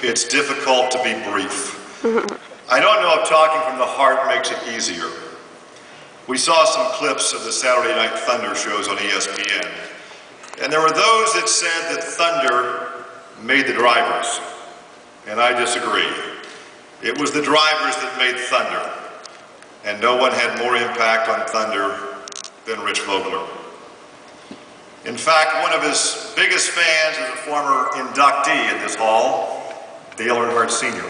it's difficult to be brief. I don't know if talking from the heart makes it easier. We saw some clips of the Saturday Night Thunder shows on ESPN, and there were those that said that Thunder made the drivers, and I disagree. It was the drivers that made Thunder, and no one had more impact on Thunder than Rich Vogler. In fact, one of his biggest fans is a former inductee in this hall, Dale Earnhardt Sr.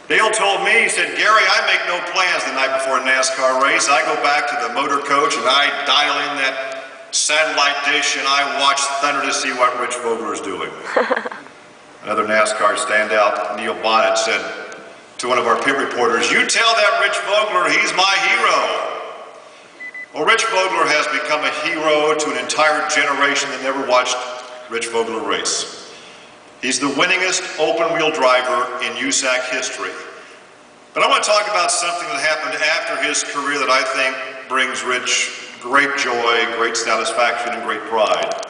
Dale told me, he said, "Gary, I make no plans the night before a NASCAR race. I go back to the motor coach and I dial in that satellite dish and I watch Thunder to see what Rich Vogler is doing." Another NASCAR standout, Neil Bonnet, said to one of our pit reporters, "You tell that Rich Vogler he's my hero." Well, Rich Vogler has become a hero to an entire generation that never watched Rich Vogler race. He's the winningest open-wheel driver in USAC history. But I want to talk about something that happened after his career that I think brings Rich great joy, great satisfaction, and great pride.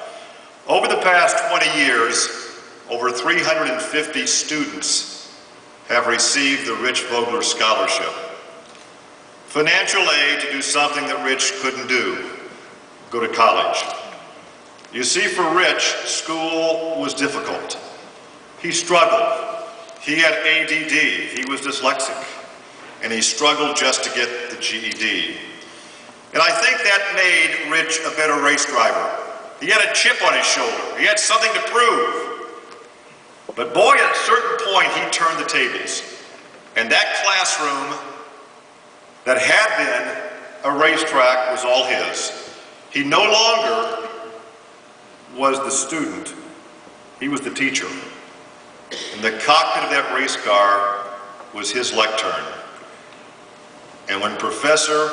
Over the past 20 years, over 350 students have received the Rich Vogler Scholarship. Financial aid to do something that Rich couldn't do, go to college. You see, for Rich, school was difficult. He struggled. He had ADD, he was dyslexic, and he struggled just to get the GED. And I think that made Rich a better race driver. He had a chip on his shoulder. He had something to prove. But boy, at a certain point, he turned the tables. And that classroom that had been a racetrack was all his. He no longer was the student, he was the teacher. And the cockpit of that race car was his lectern. And when Professor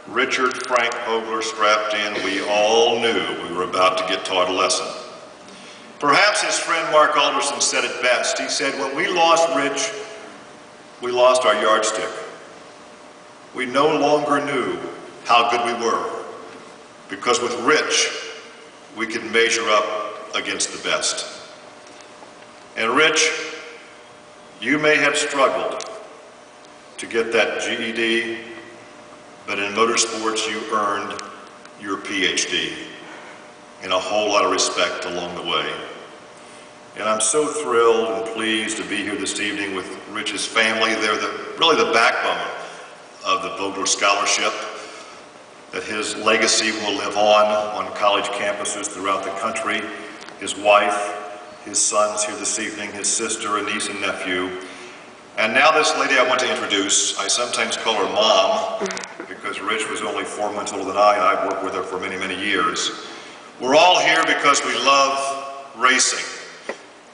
Richard Frank Vogler strapped in, we all knew we were about to get taught a lesson. Perhaps his friend Mark Alderson said it best. He said, "When we lost Rich, we lost our yardstick. We no longer knew how good we were, because with Rich, we could measure up against the best." And Rich, you may have struggled to get that GED, but in motorsports you earned your PhD, and a whole lot of respect along the way. And I'm so thrilled and pleased to be here this evening with Rich's family. They're really the backbone of the Vogler Scholarship, that his legacy will live on college campuses throughout the country. His wife, his sons here this evening, his sister, a niece and nephew. And now this lady I want to introduce, I sometimes call her Mom, because Rich was only 4 months older than I, and I've worked with her for many, many years. We're all here because we love racing,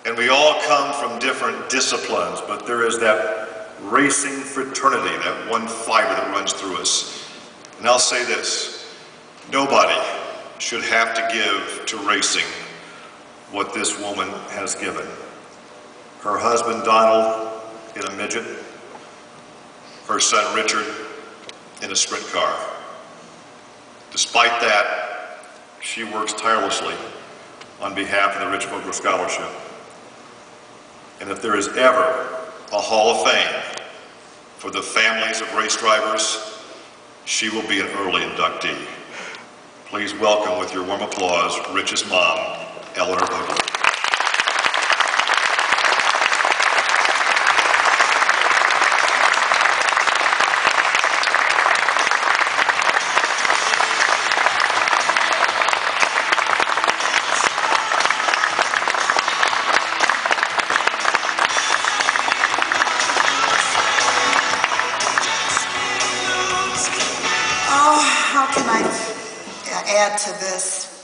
and we all come from different disciplines, but there is that racing fraternity, that one fiber that runs through us. And I'll say this, nobody should have to give to racing what this woman has given. Her husband Donald in a midget, her son Richard in a sprint car. Despite that, she works tirelessly on behalf of the Rich Vogler Scholarship. And if there is ever a Hall of Fame for the families of race drivers, she will be an early inductee. Please welcome with your warm applause, Rich's mom, Eleanor Vogler. Add to this.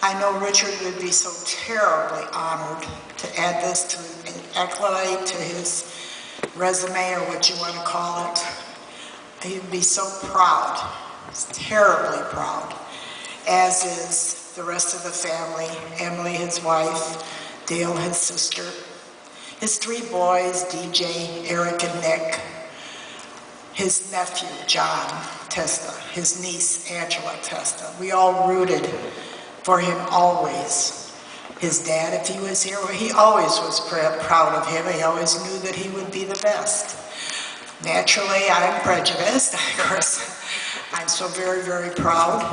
I know Richard would be so terribly honored to add this to an accolade to his resume, or what you want to call it. He'd be so proud, terribly proud, as is the rest of the family, Emily, his wife, Dale, his sister, his 3 boys, DJ, Eric, and Nick, his nephew, John Testa, his niece, Angela Testa. We all rooted for him always. his dad, if he was here, he always was proud of him. He always knew that he would be the best. Naturally, I'm prejudiced. Of course, I'm so very, very proud.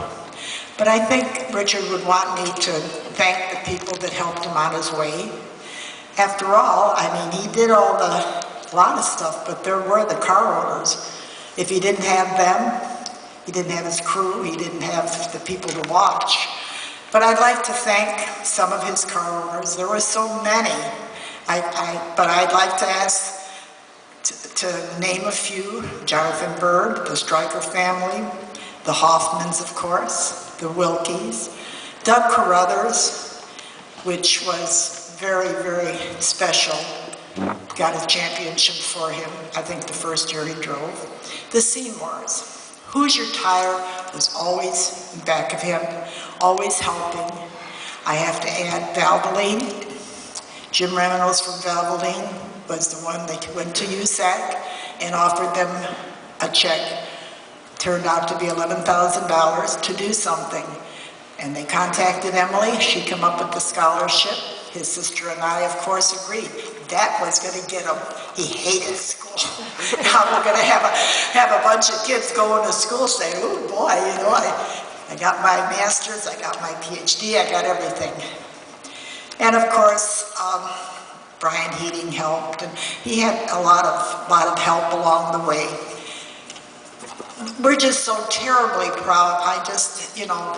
But I think Richard would want me to thank the people that helped him on his way. After all, I mean, he did a lot of stuff, but there were the car owners. If he didn't have them, he didn't have his crew, he didn't have the people to watch. But I'd like to thank some of his car owners. There were so many. But I'd like to ask to name a few: Jonathan Bird, the Stryker family, the Hoffmans, of course, the Wilkies, Doug Carruthers, which was very, very special. Got a championship for him, I think the first year he drove. The Seymours. Hoosier Tire was always in back of him, always helping. I have to add Valvoline. Jim Reynolds from Valvoline was the one that went to USAC and offered them a check. Turned out to be $11,000 to do something. And they contacted Emily. She came up with the scholarship. His sister and I, of course, agreed. That was going to get him. He hated school. Now we're going to have a bunch of kids going to school saying, "Oh boy, you know, I got my master's, I got my PhD, I got everything." And of course, Brian Heating helped, and he had a lot of help along the way. We're just so terribly proud. I just, you know,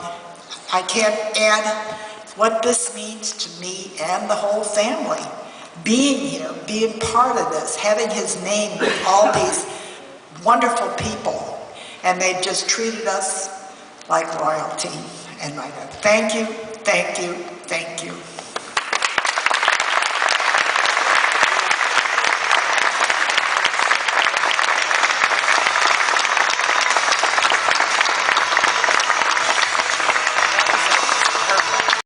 I can't add what this means to me and the whole family. Being here, being part of this, having his name with all these wonderful people, and they just treated us like royalty. And I go, thank you, thank you, thank you.